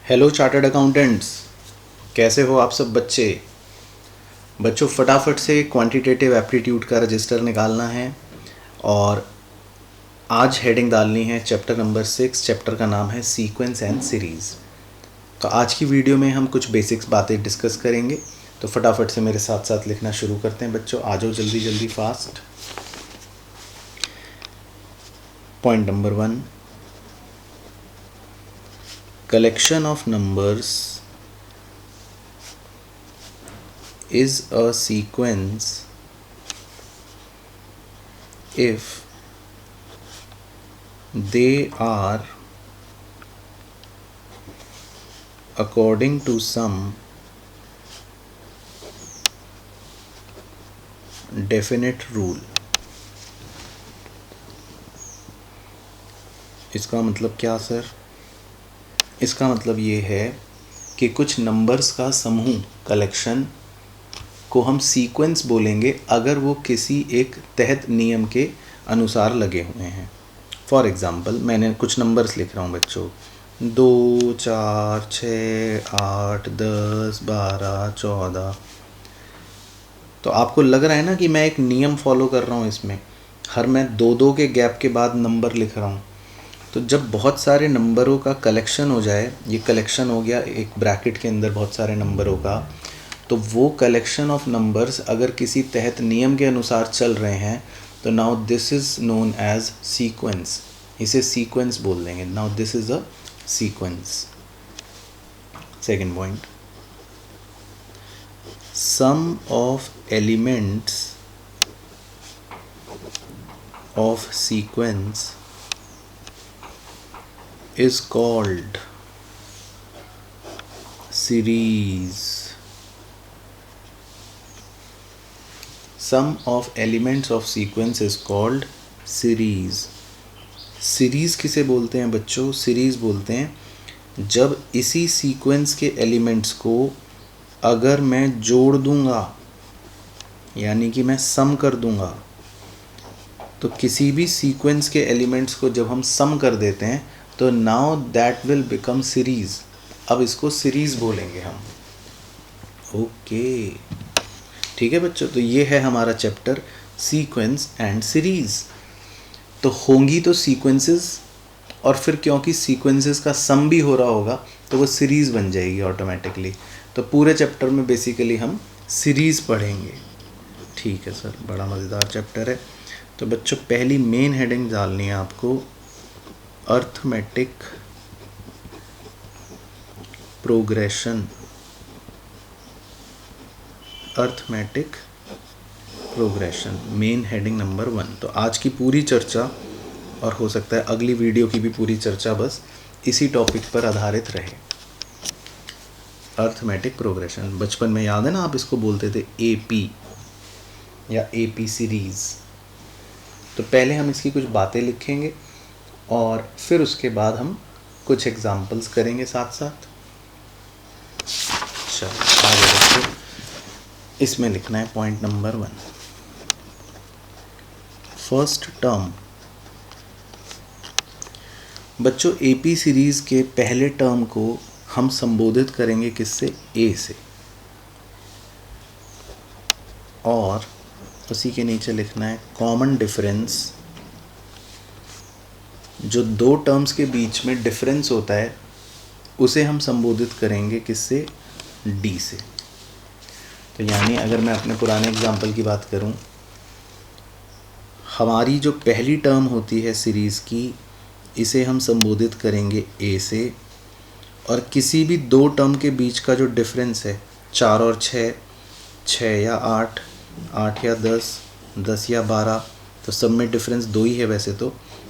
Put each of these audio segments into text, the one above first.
Hello chartered accountants, कैसे हो आप सब बच्चों फटाफट से क्वांटिटेटिव एप्टीट्यूड का रजिस्टर निकालना है और आज हेडिंग डालनी है चैप्टर नंबर 6। चैप्टर का नाम है सीक्वेंस एंड सीरीज़। तो आज की वीडियो में हम कुछ बेसिक्स बातें डिस्कस करेंगे। तो फटाफट से मेरे साथ साथ लिखना शुरू करते हैं बच्चों, आ जाओ जल्दी जल्दी fast. Point number 1, collection of numbers is a sequence if they are according to some definite rule। इसका मतलब क्या सर? इसका मतलब ये है कि कुछ नंबर्स का समूह, कलेक्शन को हम सीक्वेंस बोलेंगे अगर वो किसी एक तहत नियम के अनुसार लगे हुए हैं। फॉर एग्ज़ाम्पल मैंने कुछ नंबर्स लिख रहा हूँ बच्चों, 2, 4, 6, 8, 10, 12, 14। तो आपको लग रहा है ना कि मैं एक नियम फॉलो कर रहा हूँ। इसमें हर मैं 2-2 के गैप के बाद नंबर लिख रहा हूँ। तो जब बहुत सारे नंबरों का कलेक्शन हो जाए, ये कलेक्शन हो गया एक ब्रैकेट के अंदर बहुत सारे नंबरों का, तो वो कलेक्शन ऑफ नंबर्स अगर किसी तहत नियम के अनुसार चल रहे हैं तो now this is known as sequence. इसे सीक्वेंस बोल देंगे। Now this is a sequence. Second point, sum of elements of sequence is called series। Sum of elements of sequence is called series। Series किसे बोलते हैं बच्चों? Series बोलते हैं जब इसी सीक्वेंस के एलिमेंट्स को अगर मैं जोड़ दूंगा, यानी कि मैं सम कर दूंगा, तो किसी भी सीक्वेंस के एलिमेंट्स को जब हम सम कर देते हैं तो now that will become series. अब इसको सीरीज बोलेंगे हम। ओके, ठीक है बच्चों। तो ये है हमारा चैप्टर सीक्वेंस एंड सीरीज। तो होंगी तो सीक्वेंसेस, और फिर क्योंकि सीक्वेंसेस का सम भी हो रहा होगा तो वो सीरीज बन जाएगी ऑटोमेटिकली। तो पूरे चैप्टर में बेसिकली हम सीरीज पढ़ेंगे। ठीक है सर, बड़ा मज़ेदार चैप्टर है। तो बच्चों पहली मेन हेडिंग डालनी है आपको, arithmetic progression. Arithmetic progression main heading number 1। तो आज की पूरी चर्चा, और हो सकता है अगली वीडियो की भी पूरी चर्चा, बस इसी टॉपिक पर आधारित रहे। अर्थमेटिक प्रोग्रेशन, बचपन में याद है ना, आप इसको बोलते थे एपी या एपी सीरीज। तो पहले हम इसकी कुछ बातें लिखेंगे और फिर उसके बाद हम कुछ एग्जाम्पल्स करेंगे साथ साथ। चलो आगे देखो, इसमें लिखना है पॉइंट नंबर 1, फर्स्ट टर्म। बच्चों एपी सीरीज के पहले टर्म को हम संबोधित करेंगे किससे? ए से। और उसी के नीचे लिखना है कॉमन डिफरेंस। जो दो टर्म्स के बीच में डिफरेंस होता है उसे हम संबोधित करेंगे किससे? डी से। तो यानी अगर मैं अपने पुराने एग्जाम्पल की बात करूं, हमारी जो पहली टर्म होती है सीरीज़ की, इसे हम संबोधित करेंगे ए से। और किसी भी दो टर्म के बीच का जो डिफरेंस है, 4 और 6, 6 या 8, 8 या 10, 10 या 12, तो सब में डिफरेंस 2 ही है वैसे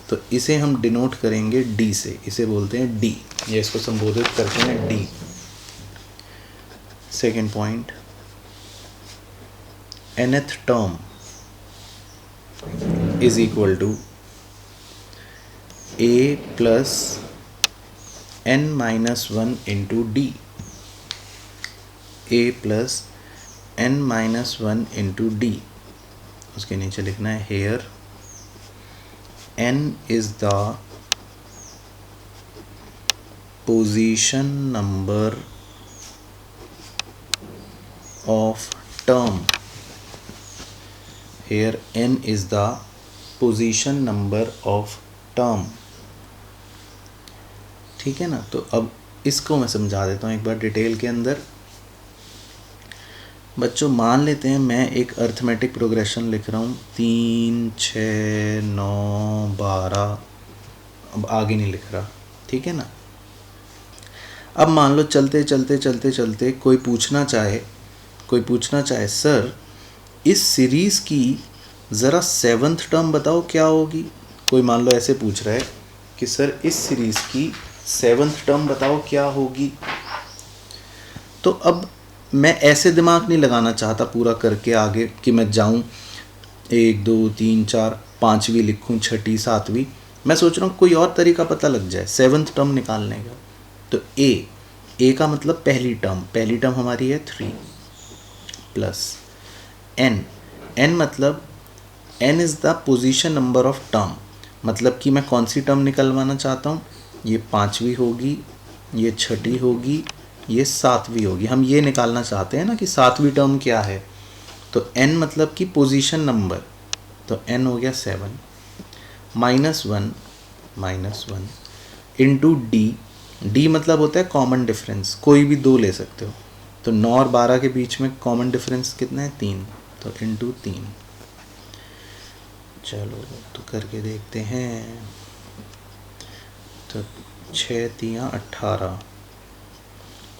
तो इसे हम डिनोट करेंगे डी से। इसे बोलते हैं डी, या इसको संबोधित करते हैं D. Second point, nth term is equal to a plus n-1 into D. a plus n-1 into D. उसके नीचे लिखना है here n is the position number of term, here n is the position number of term, ठीक है ना। तो अब इसको मैं समझा देता हूँ एक बार डिटेल के अंदर। बच्चों मान लेते हैं मैं एक अर्थमेटिक प्रोग्रेशन लिख रहा हूँ 3, 6, 9, 12, अब आगे नहीं लिख रहा, ठीक है ना। अब मान लो चलते चलते चलते चलते कोई पूछना चाहे सर इस सीरीज़ की ज़रा 7th टर्म बताओ क्या होगी। कोई मान लो ऐसे पूछ रहा है कि सर इस सीरीज़ की 7th टर्म बताओ क्या होगी। तो अब मैं ऐसे दिमाग नहीं लगाना चाहता पूरा करके आगे कि मैं जाऊं 1, 2, 3, 4, 5वीं लिखूं, 6ठी, 7वीं। मैं सोच रहा हूँ कोई और तरीका पता लग जाए 7th टर्म निकालने का। तो ए का मतलब पहली टर्म हमारी है 3 प्लस एन मतलब n is the position number of term, मतलब कि मैं कौन सी टर्म निकलवाना चाहता हूँ। ये 5वीं होगी, ये 6ठी होगी, ये 7वीं होगी। हम ये निकालना चाहते हैं ना कि 7वीं टर्म क्या है। तो n मतलब कि पोजीशन नंबर, तो n हो गया 7 -1 इंटू डी मतलब होता है कॉमन डिफरेंस, कोई भी 2 ले सकते हो। तो 9 और 12 के बीच में कॉमन डिफरेंस कितना है 3, तो इंटू 3। चलो तो करके देखते हैं। तो 6 3 18,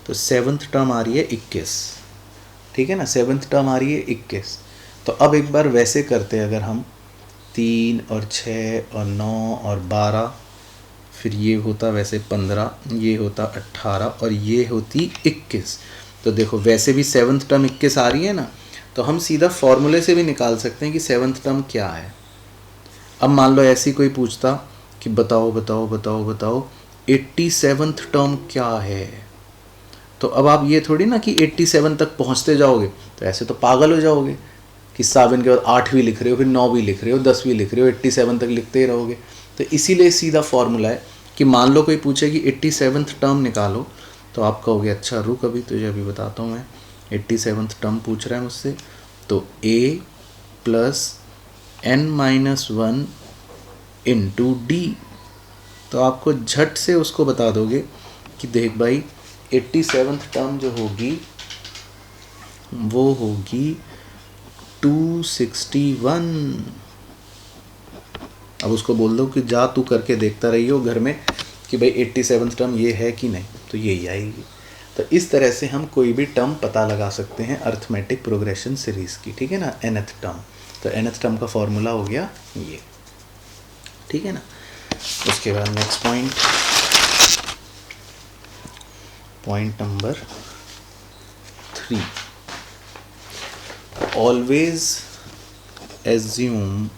तो 7th टर्म आ रही है 21, ठीक है ना। 7th टर्म आ रही है 21। तो अब एक बार वैसे करते हैं, अगर हम 3 और 6 और 9 और 12, फिर ये होता वैसे 15, ये होता 18 और ये होती 21। तो देखो वैसे भी 7th टर्म 21 आ रही है ना, तो हम सीधा फॉर्मूले से भी निकाल सकते हैं कि 7th टर्म क्या है। अब मान लो ऐसी कोई पूछता कि बताओ 87th टर्म क्या है। तो अब आप ये थोड़ी ना कि 87 तक पहुंचते जाओगे, तो ऐसे तो पागल हो जाओगे कि 7 के बाद 8वीं लिख रहे हो, फिर 9वीं लिख रहे हो, 10वीं लिख रहे हो, 87 तक लिखते ही रहोगे। तो इसीलिए सीधा फॉर्मूला है कि मान लो कोई पूछे कि 87th टर्म निकालो, तो आप कहोगे अच्छा रुक अभी तुझे अभी बताता हूँ मैं। 87th टर्म पूछ रहा है मुझसे, तो a plus n-1 into D. तो आपको झट से उसको बता दोगे कि देख भाई 87th टर्म जो होगी वो होगी 261। अब उसको बोल दो कि जा तू करके देखता रही हो घर में कि भाई 87th टर्म ये है कि नहीं, तो यही आएगी। तो इस तरह से हम कोई भी टर्म पता लगा सकते हैं अर्थमेटिक प्रोग्रेशन सीरीज़ की, ठीक है ना। nth टर्म, तो nth टर्म का फॉर्मूला हो गया ये, ठीक है ना। उसके बाद next point number 3, always assume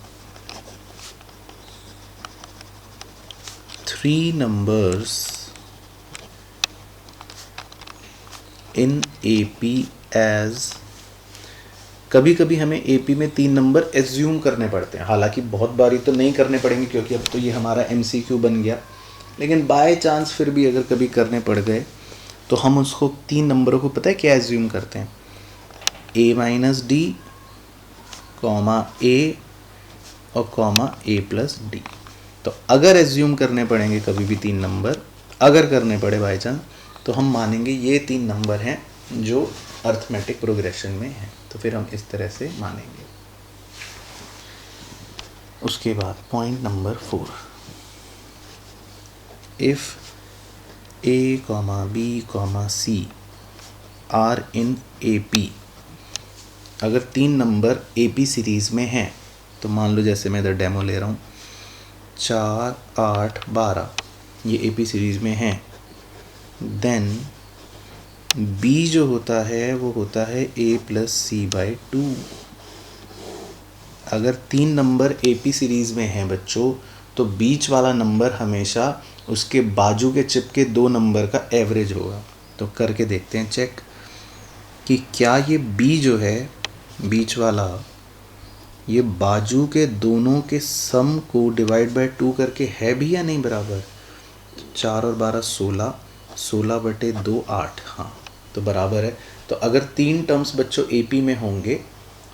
3 numbers in AP as, कभी कभी हमें AP में 3 नंबर एज्यूम करने पड़ते हैं। हालांकि बहुत बारी तो नहीं करने पड़ेंगे क्योंकि अब तो ये हमारा MCQ बन गया, लेकिन बाय चांस फिर भी अगर कभी करने पड़ गए तो हम उसको 3 नंबरों को पता है क्या एज्यूम करते हैं, A-D, A और A+D। तो अगर एज्यूम करने पड़ेंगे कभी भी 3 नंबर, अगर करने पड़े बाय चांस, तो हम मानेंगे ये 3 नंबर हैं जो अर्थमेटिक प्रोग्रेशन में हैं। तो फिर हम इस तरह से मानेंगे। उसके बाद point number 4, if A, B, C are in AP, अगर 3 नंबर AP सीरीज़ में हैं, तो मान लो जैसे मैं इधर डेमो ले रहा हूँ 4, 8, 12 ये AP सीरीज़ में हैं, देन B जो होता है वो होता है A+C/2। अगर 3 नंबर AP सीरीज़ में हैं बच्चों, तो बीच वाला नंबर हमेशा उसके बाजू के चिपके 2 नंबर का एवरेज होगा। तो करके देखते हैं चेक कि क्या ये B जो है बीच वाला, ये बाजू के दोनों के सम को डिवाइड बाय 2 करके है भी या नहीं बराबर। तो 4 और 12 16, 16/2 8, हाँ तो बराबर है। तो अगर 3 टर्म्स बच्चों AP में होंगे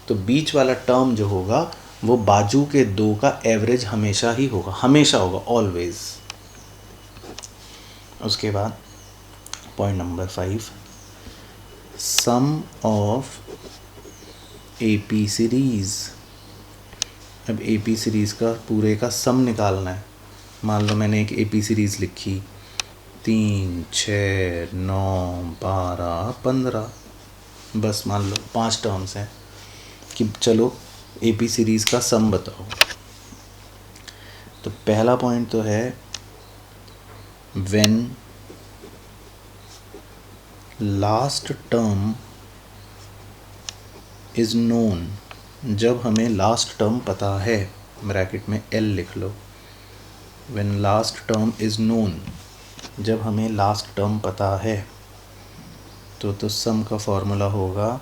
तो बीच वाला टर्म जो होगा वो बाजू के 2 का एवरेज हमेशा ही होगा, हमेशा होगा, ऑलवेज। उसके बाद point number 5, sum of AP series. अब AP सीरीज़ का पूरे का सम निकालना है। मान लो मैंने एक AP सीरीज़ लिखी 3, 6, 9, 12, 15, बस मान लो 5 टर्म्स हैं कि चलो AP सीरीज़ का सम बताओ। तो पहला पॉइंट तो है when last term is known, जब हमें लास्ट टर्म पता है, ब्रैकेट में L लिख लो। When last term is known, जब हमें लास्ट टर्म पता है तो सम का फॉर्मूला होगा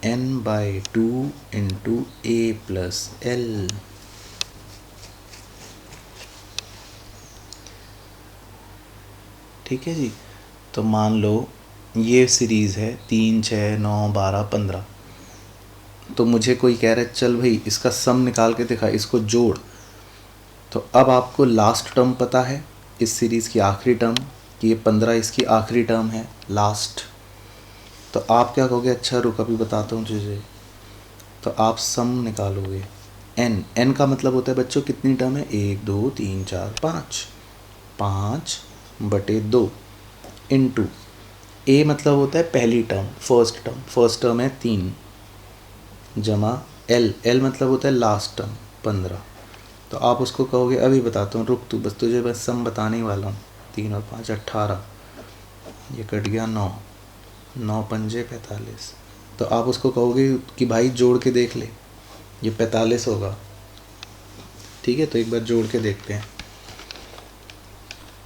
n/2 into A plus L। ठीक है जी। तो मान लो ये सीरीज़ है 3, 6, 9, 12, 15। तो मुझे कोई कह रहा है चल भाई इसका सम निकाल के दिखा, इसको जोड़। तो अब आपको लास्ट टर्म पता है इस सीरीज़ की, आखिरी टर्म, कि ये 15 इसकी आखिरी टर्म है लास्ट। तो आप क्या कहोगे, अच्छा रुक अभी बताता हूँ तुझे। तो आप सम निकालोगे, n का मतलब होता है बच्चों कितनी टर्म है, 1, 2, 3, 4, 5 5/2 इंटू A मतलब होता है पहली टर्म, फर्स्ट टर्म है 3, जमा L मतलब होता है लास्ट टर्म 15। तो आप उसको कहोगे अभी बताता हूँ, रुक तू, बस तुझे बस सम बताने ही वाला हूँ। 3 और 5 18, ये कट गया 9, 9 पंजे 45। तो आप उसको कहोगे कि भाई जोड़ के देख ले, ये 45 होगा। ठीक है, तो एक बार जोड़ के देखते हैं।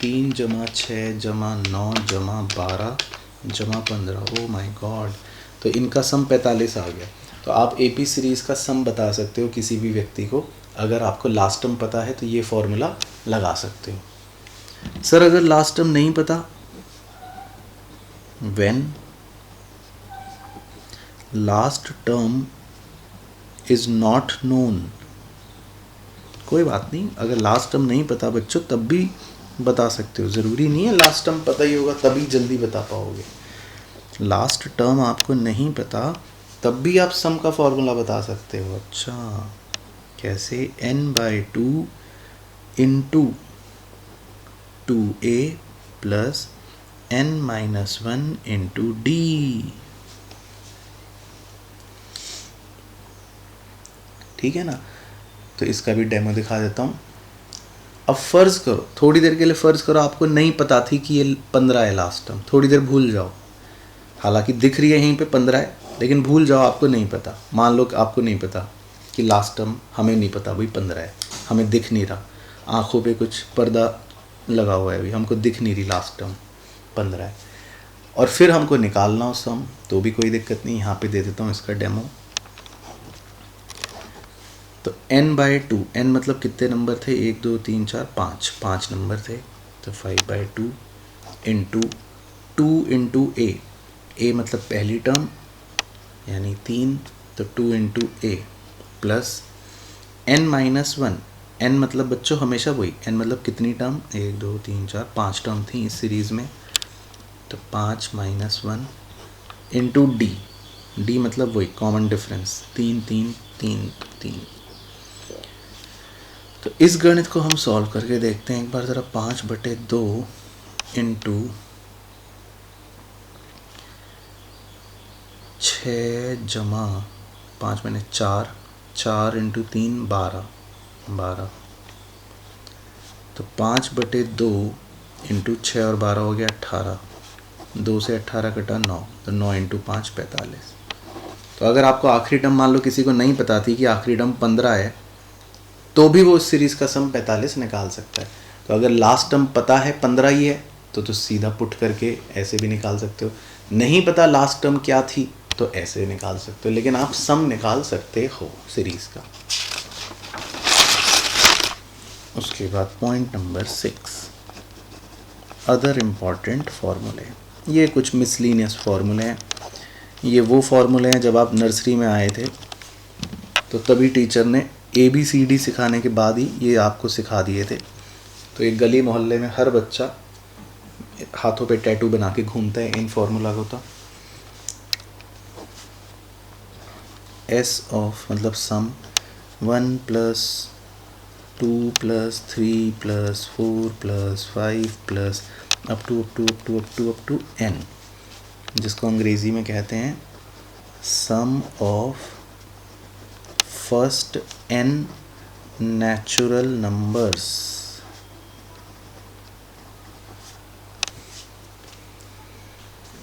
3 जमा 6 जमा 9 जमा 12 जमा 15, ओ माय गॉड। तो इनका सम 45 आ गया। तो आप AP सीरीज़ का सम बता सकते हो किसी भी व्यक्ति को, अगर आपको लास्ट टर्म पता है तो ये फॉर्मूला लगा सकते हो। सर अगर लास्ट टर्म नहीं पता, when last term is not known, कोई बात नहीं, अगर लास्ट टर्म नहीं पता बच्चों तब भी बता सकते हो, ज़रूरी नहीं है लास्ट टर्म पता ही होगा तभी जल्दी बता पाओगे। लास्ट टर्म आपको नहीं पता तब भी आप सम का फॉर्मूला बता सकते हो। अच्छा कैसे, n/2 into 2A plus n-1 into D। ठीक है ना, तो इसका भी डेमो दिखा देता हूँ। अब फ़र्ज़ करो, थोड़ी देर के लिए फ़र्ज़ करो आपको नहीं पता थी कि ये 15 है लास्ट टर्म, थोड़ी देर भूल जाओ, हालांकि दिख रही है यहीं पे 15 है, लेकिन भूल जाओ, आपको नहीं पता। मान लो कि आपको नहीं पता कि लास्ट टर्म, हमें नहीं पता भाई 15 है, हमें दिख नहीं रहा, आँखों पे कुछ पर्दा लगा हुआ है, अभी हमको दिख नहीं रही लास्ट टर्म 15 है, और फिर हमको निकालना हो सम, तो भी कोई दिक्कत नहीं, यहाँ पे दे देता हूँ इसका डेमो। तो n/2, n मतलब कितने नंबर थे, 1 2 3 4 5, 5 नंबर थे, तो 5/2 इंटू 2 इंटू A मतलब पहली टर्म यानी 3, तो 2 into A plus n-1, n मतलब बच्चों हमेशा वही, n मतलब कितनी टर्म, 1 2 3 4 5 टर्म थी इस सीरीज़ में, तो 5 - 1 इंटू D मतलब वही कॉमन डिफरेंस, 3 3 3 3। तो इस गणित को हम सॉल्व करके देखते हैं एक बार ज़रा। 5/2 इंटू 6 जमा 5 मैंने 4, 4 इंटू 3 12, तो 5/2 इंटू 6 और 12 हो गया 18, 2 से 18 कटा 9, तो 9 इंटू 5 45। तो अगर आपको आखिरी टर्म, मान लो किसी को नहीं पता थी कि आखिरी टर्म 15 है, तो भी वो उस सीरीज़ का सम 45 निकाल सकता है। तो अगर लास्ट टर्म पता है 15 ही है तो सीधा पुट करके ऐसे भी निकाल सकते हो, नहीं पता लास्ट टर्म क्या थी तो ऐसे निकाल सकते हो, लेकिन आप सम निकाल सकते हो सीरीज़ का। उसके बाद पॉइंट नंबर 6, अदर इम्पॉर्टेंट फार्मूले। ये कुछ मिसलिनियस फार्मूले हैं। ये वो फार्मूले हैं जब आप नर्सरी में आए थे तो तभी टीचर ने ABCD सिखाने के बाद ही ये आपको सिखा दिए थे। तो एक गली मोहल्ले में हर बच्चा हाथों पे टैटू बना के घूमता है इन फार्मूला को। तो S ऑफ मतलब सम 1 + 2 + 3 + 4 + 5 + अप टू n, जिसको अंग्रेज़ी में कहते हैं sum of first n natural numbers.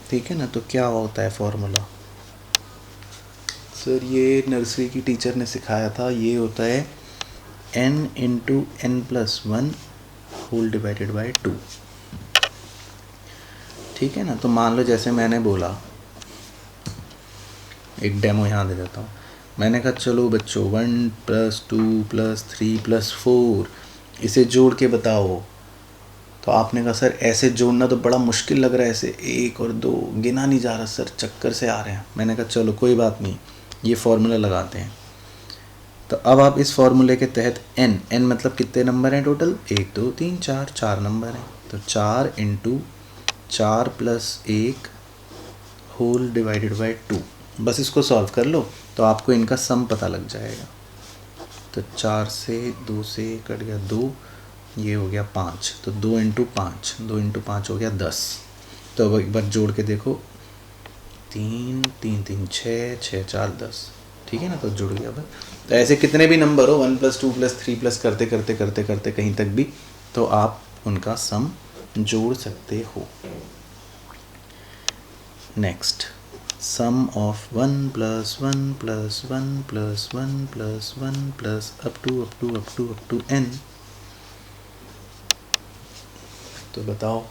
ठीक है ना। तो क्या होता है फॉर्मूला? सर ये नर्सरी की टीचर ने सिखाया था। ये होता है n × n+1 whole divided bye 2। ठीक है ना। तो मान लो जैसे मैंने बोला, एक डेमो यहाँ दे देता हूँ। मैंने कहा चलो बच्चों 1 + 2 + 3 + 4 इसे जोड़ के बताओ। तो आपने कहा सर ऐसे जोड़ना तो बड़ा मुश्किल लग रहा है, ऐसे 1 और 2 गिना नहीं जा रहा सर, चक्कर से आ रहे हैं। मैंने कहा चलो कोई बात नहीं, ये फार्मूला लगाते हैं। तो अब आप इस फार्मूले के तहत n मतलब कितने नंबर हैं टोटल? 1 2 3 4, 4 नंबर हैं। तो 4 × 4 + 1 होल डिवाइडेड बाय 2। बस इसको सॉल्व कर लो तो आपको इनका सम पता लग जाएगा। तो 4 से 2 से कट गया 2, ये हो गया 5। तो 2 × 5, 2 × 5 हो गया 10। तो अब एक बार जोड़ के देखो, 3 3 3 6 6 4 10। ठीक है ना। तो जुड़ गया बस। तो ऐसे कितने भी नंबर हो 1 + 2 + 3 + करते करते करते करते कहीं तक भी, तो आप उनका सम जोड़ सकते हो। Next, sum of 1 + 1 + 1 + 1 + 1 + up to n। तो बताओ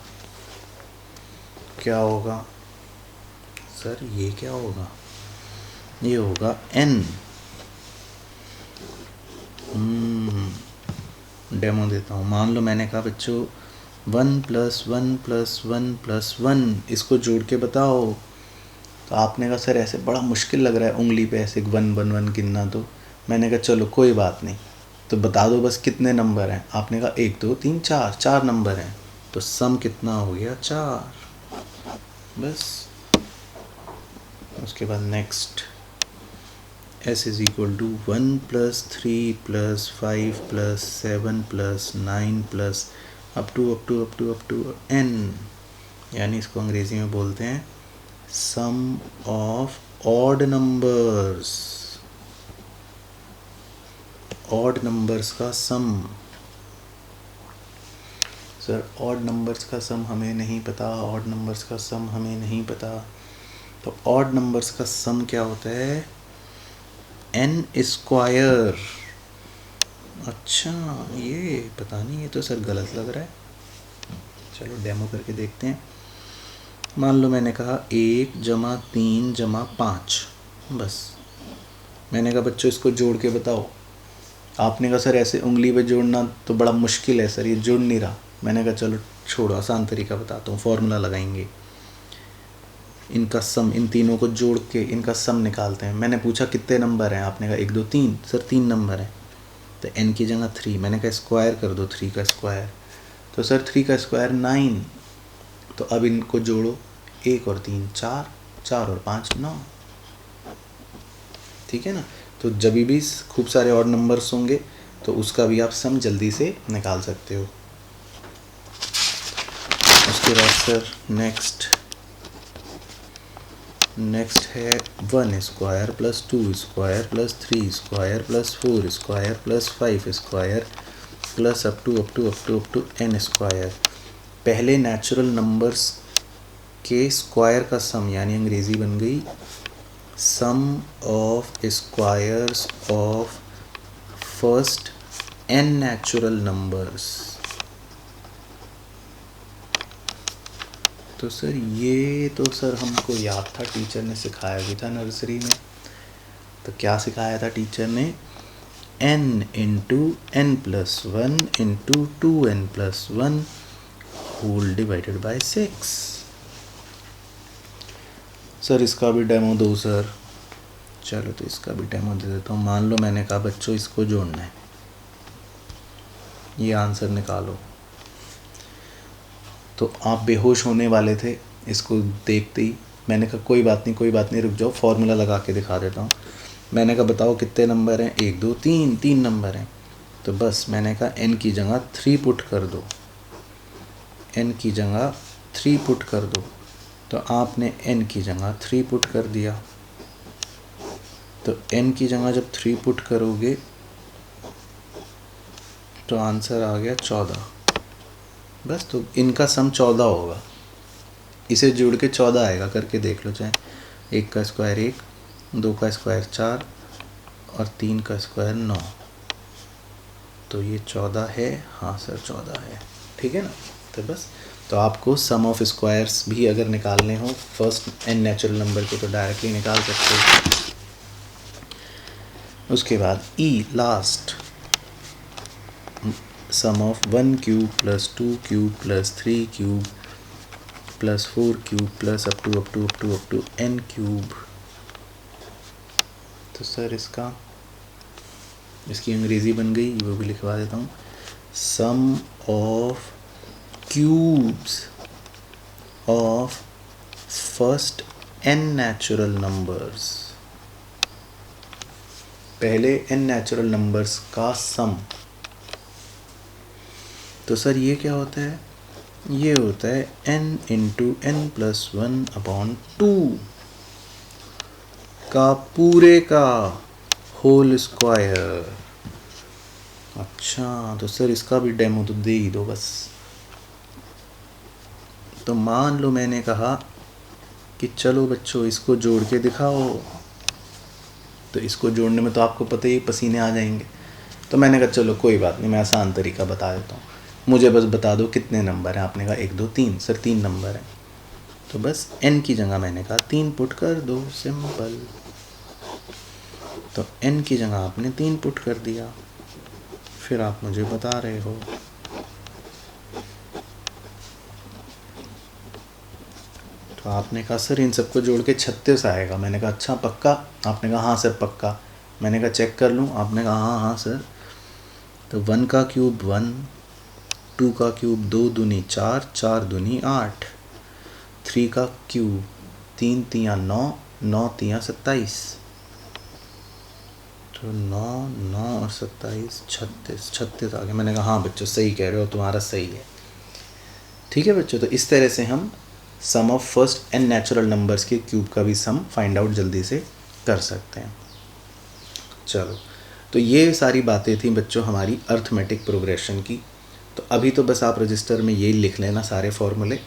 क्या होगा? सर ये क्या होगा? ये होगा n। डेमो देता हूँ। मान लो मैंने कहा बच्चों 1 + 1 + 1 + 1 इसको जोड़ के बताओ। तो आपने कहा सर ऐसे बड़ा मुश्किल लग रहा है उंगली पे ऐसे 1 1 1 गिनना। तो मैंने कहा चलो कोई बात नहीं, तो बता दो बस कितने नंबर हैं। आपने कहा 1 2 3 4, 4 नंबर हैं। तो सम कितना हो गया? 4। बस। उसके बाद next, S = 1 + 3 + 5 + 7 + 9 + up to n, यानी इसको अंग्रेज़ी में बोलते हैं sum of odd numbers. Odd numbers का सम। सर ऑड नंबर्स का सम हमें नहीं पता, ऑड नंबर्स का सम हमें नहीं पता। तो ऑड नंबर्स का सम क्या होता है? n²। अच्छा, ये पता नहीं, ये तो सर गलत लग रहा है। चलो डेमो करके देखते हैं। मान लो मैंने कहा 1 + 3 + 5। बस मैंने कहा बच्चों इसको जोड़ के बताओ। आपने कहा सर ऐसे उंगली पे जोड़ना तो बड़ा मुश्किल है सर, ये जुड़ नहीं रहा। मैंने कहा चलो छोड़ो, आसान तरीका बताता हूँ। फॉर्मूला लगाएंगे, इनका सम, इन तीनों को जोड़ के इनका सम निकालते हैं। मैंने पूछा कितने नंबर हैं? आपने कहा 1 2 3। सर 3 नंबर हैं। तो n की जगह 3। मैंने कहा स्क्वायर कर दो 3 का स्क्वायर। तो सर 3 का स्क्वायर 9। तो अब इनको जोड़ो, 1 और 3 4, 4 और 5 9। ठीक है ना। तो जब भी खूब सारे ऑड नंबर्स होंगे तो उसका भी आप सम जल्दी से निकाल सकते हो। उसके बाद सर नेक्स्ट है 1² + 2² + 3² + 4² + 5² + अप टू n²। पहले नेचुरल नंबर्स के स्क्वायर का सम, यानी अंग्रेज़ी बन गई sum of squares of first n natural numbers. तो सर ये तो सर हमको याद था, टीचर ने सिखाया भी था नर्सरी में। तो क्या सिखाया था टीचर ने? n × n+1 × 2n+1 whole divided by 6। Sir इसका भी डेमो दो सर। चलो तो इसका भी डेमो दे देता हूँ। मान लो मैंने कहा बच्चों इसको जोड़ना है, ये आंसर निकालो। तो आप बेहोश होने वाले थे इसको देखते ही। मैंने कहा कोई बात नहीं रुक जाओ, फॉर्मूला लगा के दिखा देता हूँ। मैंने कहा बताओ कितने नंबर हैं, 1 2 3, 3 नंबर हैं। तो बस मैंने कहा n की जगह 3 पुट कर दो, n की जगह 3 पुट कर दो। तो आपने n की जगह 3 पुट कर दिया। तो n की जगह जब 3 पुट करोगे तो आंसर आ गया 14। बस तो इनका सम 14 होगा, इसे जोड़ के 14 आएगा। करके देख लो चाहे। 1 का स्क्वायर 1, 2 का स्क्वायर 4 और 3 का स्क्वायर 9। तो ये 14 है। हाँ सर 14 है, ठीक है ना। तो बस तो आपको सम ऑफ स्क्वायर्स भी अगर निकालने हो फर्स्ट एन नेचुरल नंबर के तो डायरेक्टली निकाल सकते हो। उसके बाद ई last, sum of 1 cube plus 2 cube plus 3 cube plus 4 cube plus up to n cube. तो सर इसकी अंग्रेज़ी बन गई, वो भी लिखवा देता हूँ। Sum of cubes of first n natural numbers, पहले n नेचुरल नंबर्स का सम। तो सर ये क्या होता है, ये होता है n इंटू n प्लस 1/2 का पूरे का होल स्क्वायर। अच्छा तो सर इसका भी डेमो तो दे ही दो बस। तो मान लो मैंने कहा कि चलो बच्चों इसको जोड़ के दिखाओ, तो इसको जोड़ने में तो आपको पता ही पसीने आ जाएंगे। तो मैंने कहा चलो कोई बात नहीं, मैं आसान तरीका बता देता हूँ, मुझे बस बता दो कितने नंबर हैं। आपने कहा 1 2 3। सर 3 नंबर हैं। तो बस n की जगह मैंने कहा 3 पुट कर दो, सिंपल। तो n की जगह आपने 3 पुट कर दिया, फिर आप मुझे बता रहे हो। तो आपने कहा सर इन सबको जोड़ के 36 आएगा। मैंने कहा अच्छा पक्का? आपने कहा हाँ सर पक्का। मैंने कहा चेक कर लूँ? आपने कहा हाँ सर। तो 1 का क्यूब 1, 2 का क्यूब 2 दूनी 4, 4 दूनी 8, 3 का क्यूब 3 तियाँ 9, 9 तियाँ 27। तो 9 9 और 27 36 आ गया। मैंने कहा हाँ बच्चों सही कह रहे हो, तुम्हारा सही है। ठीक है बच्चों, तो इस तरह से हम sum of first n natural numbers के क्यूब का भी सम फाइंड आउट जल्दी से कर सकते हैं। चलो तो ये सारी बातें थी बच्चों हमारी अर्थमेटिक प्रोग्रेशन की। तो अभी तो बस आप रजिस्टर में ये लिख लेना सारे फॉर्मूले,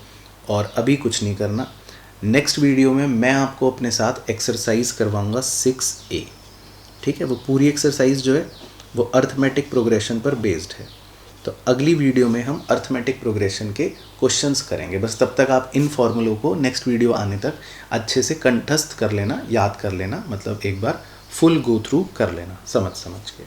और अभी कुछ नहीं करना। नेक्स्ट वीडियो में मैं आपको अपने साथ एक्सरसाइज करवाऊंगा 6A। ठीक है, वो पूरी एक्सरसाइज जो है वो अर्थमेटिक प्रोग्रेशन पर बेस्ड है। तो अगली वीडियो में हम अर्थमेटिक प्रोग्रेशन के क्वेश्चंस करेंगे। बस तब तक आप इन फॉर्मूलों को नेक्स्ट वीडियो आने तक अच्छे से कंठस्थ कर लेना, याद कर लेना, मतलब एक बार फुल गो थ्रू कर लेना समझ के।